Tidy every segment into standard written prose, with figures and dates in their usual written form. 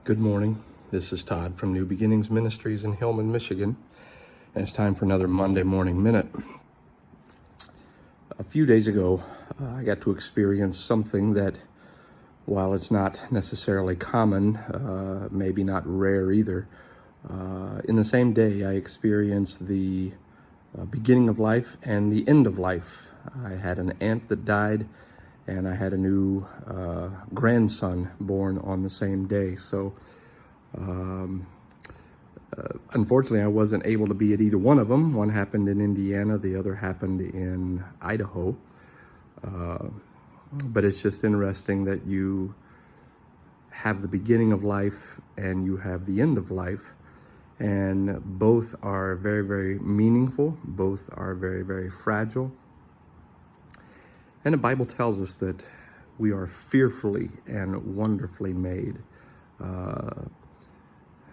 Good morning. This is Todd from New Beginnings Ministries in Hillman, Michigan. And it's time for another Monday Morning Minute. A few days ago, I got to experience something that, while it's not necessarily common, maybe not rare either, in the same day I experienced the beginning of life and the end of life. I had an aunt that died, and I had a new grandson born on the same day. So unfortunately, I wasn't able to be at either one of them. One happened in Indiana, the other happened in Idaho. But it's just interesting that you have the beginning of life and you have the end of life. And both are very, very meaningful. Both are very, very fragile. And the Bible tells us that we are fearfully and wonderfully made.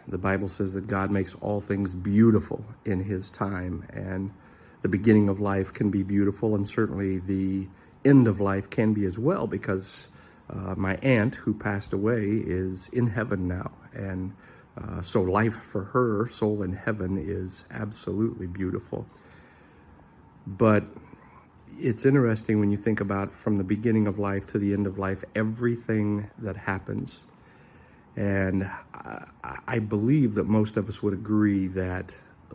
The Bible says that God makes all things beautiful in His time, and the beginning of life can be beautiful, and certainly the end of life can be as well, because my aunt who passed away is in heaven now, and so life for her soul in heaven is absolutely beautiful. But it's interesting when you think about from the beginning of life to the end of life, everything that happens. And I believe that most of us would agree that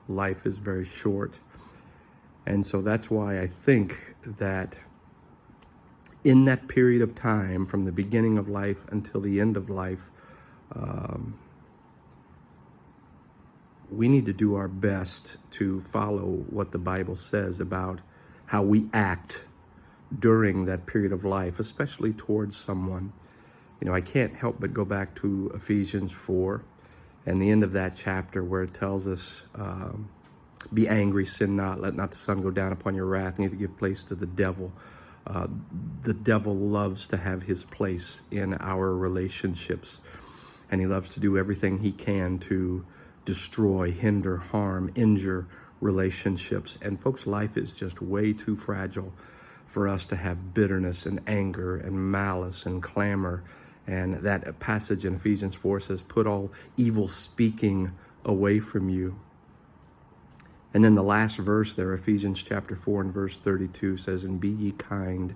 life is very short. And so that's why I think that in that period of time, from the beginning of life until the end of life, we need to do our best to follow what the Bible says about how we act during that period of life, especially towards someone. You know, I can't help but go back to Ephesians 4 and the end of that chapter where it tells us, be angry, sin not, let not the sun go down upon your wrath, neither give place to the devil. The devil loves to have his place in our relationships, and he loves to do everything he can to destroy, hinder, harm, injure relationships. And folks, life is just way too fragile for us to have bitterness and anger and malice and clamor. And that passage in Ephesians 4 says, put all evil speaking away from you. And then the last verse there, Ephesians chapter 4 and verse 32 says, and be ye kind,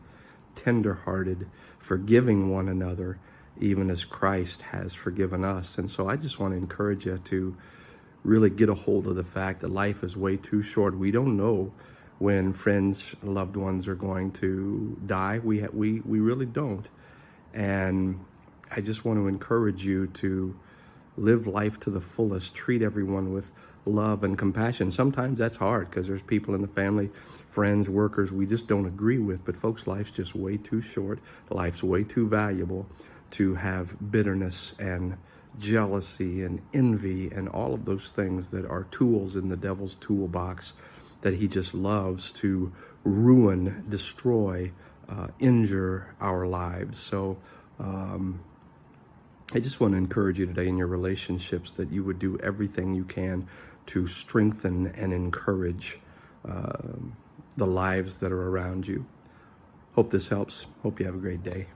tender-hearted, forgiving one another, even as Christ has forgiven us. And so I just want to encourage you to really get a hold of the fact that life is way too short. We don't know when friends, loved ones are going to die. We really don't. And I just want to encourage you to live life to the fullest. Treat everyone with love and compassion. Sometimes that's hard because there's people in the family, friends, workers we just don't agree with. But folks, life's just way too short. Life's way too valuable to have bitterness and jealousy and envy and all of those things that are tools in the devil's toolbox that he just loves to ruin, destroy, injure our lives. So I just want to encourage you today in your relationships that you would do everything you can to strengthen and encourage the lives that are around you. Hope this helps. Hope you have a great day.